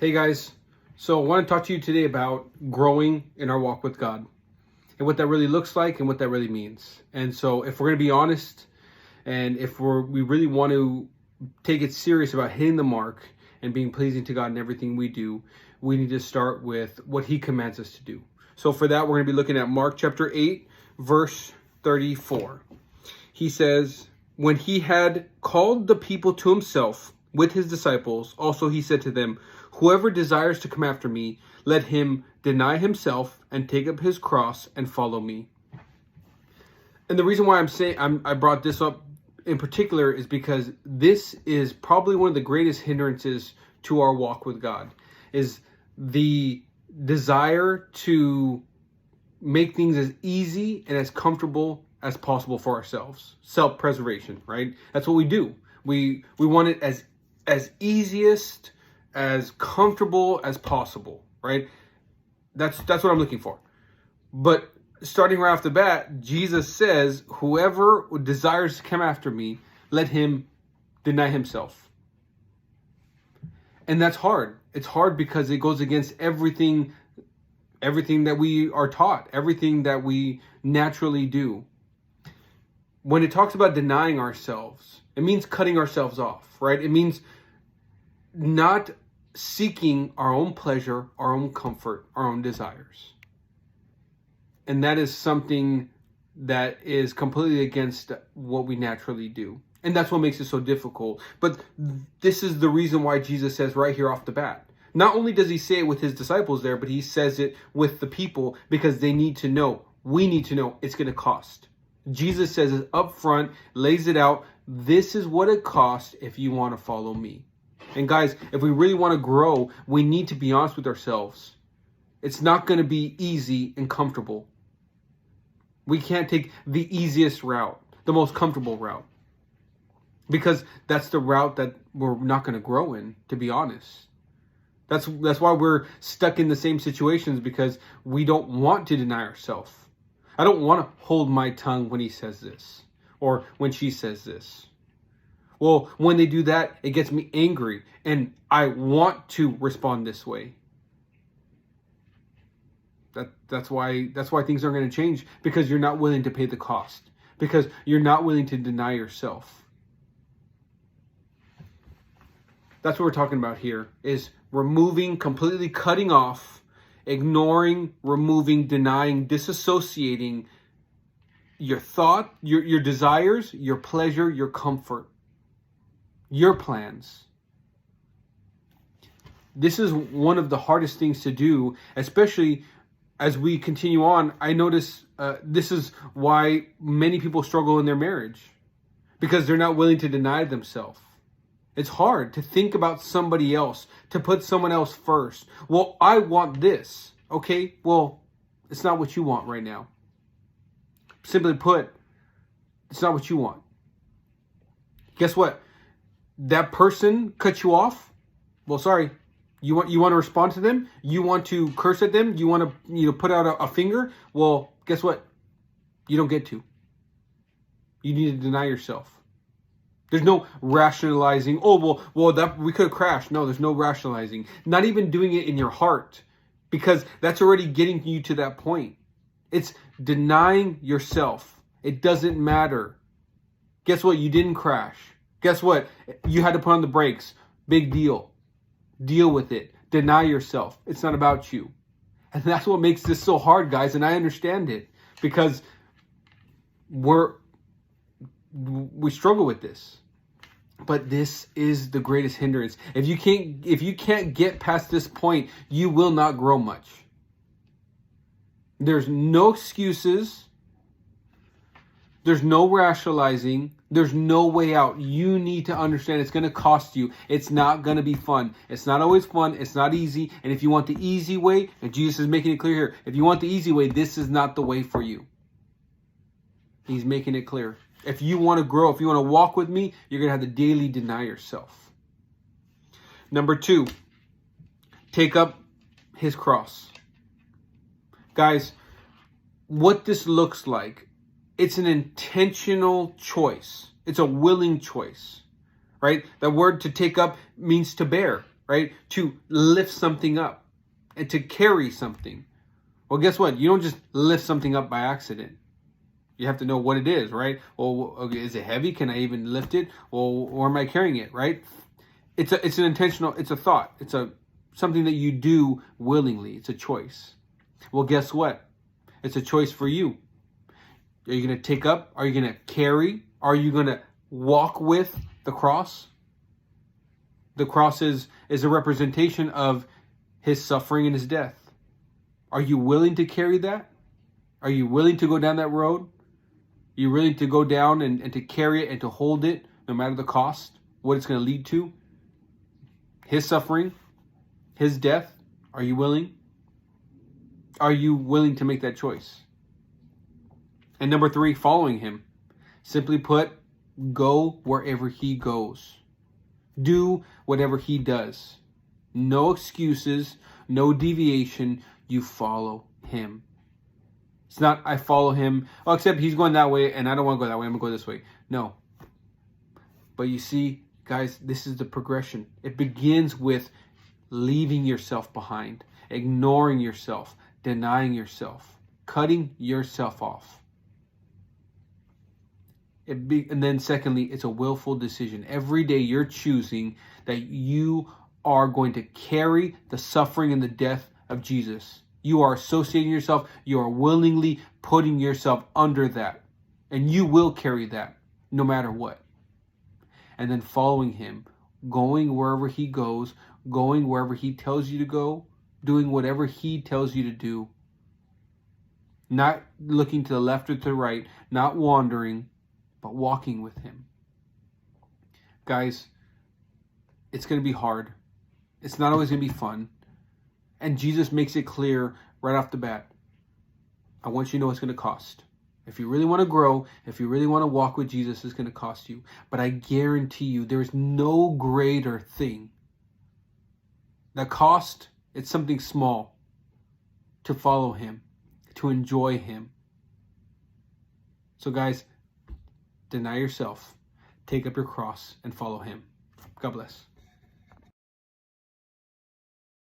Hey guys, so I want to talk to you today about growing in our walk with God and what that really looks like and what that really means. And so if we're going to be honest and if we really want to take it serious about hitting the mark and being pleasing to God in everything we do, we need to start with what he commands us to do. So for that, we're going to be looking at Mark chapter 8, verse 34. He says, "When he had called the people to himself with his disciples, also he said to them, 'Whoever desires to come after me, let him deny himself and take up his cross and follow me.'" And the reason why I brought this up in particular is because this is probably one of the greatest hindrances to our walk with God, is the desire to make things as easy and as comfortable as possible for ourselves. Self-preservation, right? That's what we do. We want it as easiest, as comfortable as possible, right? That's what I'm looking for. But starting right off the bat, Jesus says, "Whoever desires to come after me, let him deny himself." And that's hard. It's hard because it goes against everything that we are taught, everything that we naturally do. When it talks about denying ourselves, it means cutting ourselves off, right? It means not seeking our own pleasure, our own comfort, our own desires. And that is something that is completely against what we naturally do. And that's what makes it so difficult. But this is the reason why Jesus says right here off the bat. Not only does he say it with his disciples there, but he says it with the people because they need to know. We need to know it's going to cost. Jesus says it up front, lays it out. This is what it costs if you want to follow me. And guys, if we really want to grow, we need to be honest with ourselves. It's not going to be easy and comfortable. We can't take the easiest route, the most comfortable route, because that's the route that we're not going to grow in, to be honest. That's why we're stuck in the same situations, because we don't want to deny ourselves. I don't want to hold my tongue when he says this or when she says this. Well, when they do that, it gets me angry and I want to respond this way. That's why things aren't going to change, because you're not willing to pay the cost, because you're not willing to deny yourself. That's what we're talking about here, is removing, completely cutting off, ignoring, removing, denying, disassociating your thought, your desires, your pleasure, your comfort, your plans. This is one of the hardest things to do, especially as we continue on. I notice this is why many people struggle in their marriage, because they're not willing to deny themselves. It's hard to think about somebody else, to put someone else first. Well, I want this. Okay, well, it's not what you want right now. Simply put, it's not what you want. Guess what? That person cut you off. Well, sorry. You want to respond to them? You want to curse at them? You want to put out a finger? Well, guess what? You don't get to. You need to deny yourself. There's no rationalizing. Oh, well, that we could have crashed. No, there's no rationalizing. Not even doing it in your heart, because that's already getting you to that point. It's denying yourself. It doesn't matter. Guess what? You didn't crash. Guess what? You had to put on the brakes. Big deal. Deal with it. Deny yourself. It's not about you. And that's what makes this so hard, guys. And I understand it, because we struggle with this. But this is the greatest hindrance. If you can't get past this point, you will not grow much. There's no excuses. There's no rationalizing. There's no way out. You need to understand it's going to cost you. It's not going to be fun. It's not always fun. It's not easy. And if you want the easy way, and Jesus is making it clear here, if you want the easy way, this is not the way for you. He's making it clear. If you want to grow, if you want to walk with me, you're going to have to daily deny yourself. Number 2, take up his cross. Guys, what this looks like, it's an intentional choice. It's a willing choice, right? That word to take up means to bear, right? To lift something up and to carry something. Well, guess what? You don't just lift something up by accident. You have to know what it is, right? Well, okay, is it heavy? Can I even lift it? Well, or am I carrying it, right? It's an intentional, it's a thought. It's something that you do willingly. It's a choice. Well, guess what? It's a choice for you. Are you going to take up? Are you going to carry? Are you going to walk with the cross? The cross is a representation of his suffering and his death. Are you willing to carry that? Are you willing to go down that road? Are you willing to go down and to carry it and to hold it no matter the cost, what it's going to lead to? His suffering, his death. Are you willing? Are you willing to make that choice? And number 3, following him. Simply put, go wherever he goes. Do whatever he does. No excuses, no deviation. You follow him. It's not, I follow him. Oh, except he's going that way and I don't want to go that way. I'm going to go this way. No. But you see, guys, this is the progression. It begins with leaving yourself behind, ignoring yourself, denying yourself, cutting yourself off. And then secondly, it's a willful decision. Every day you're choosing that you are going to carry the suffering and the death of Jesus. You are associating yourself. You are willingly putting yourself under that. And you will carry that no matter what. And then following him, going wherever he goes, going wherever he tells you to go, doing whatever he tells you to do. Not looking to the left or to the right, not wandering, but walking with him. Guys, it's going to be hard. It's not always going to be fun. And Jesus makes it clear right off the bat. I want you to know it's going to cost. If you really want to grow, if you really want to walk with Jesus, it's going to cost you. But I guarantee you, there's no greater thing. The cost, it's something small to follow him, to enjoy him. So guys, deny yourself, take up your cross, and follow him. God bless.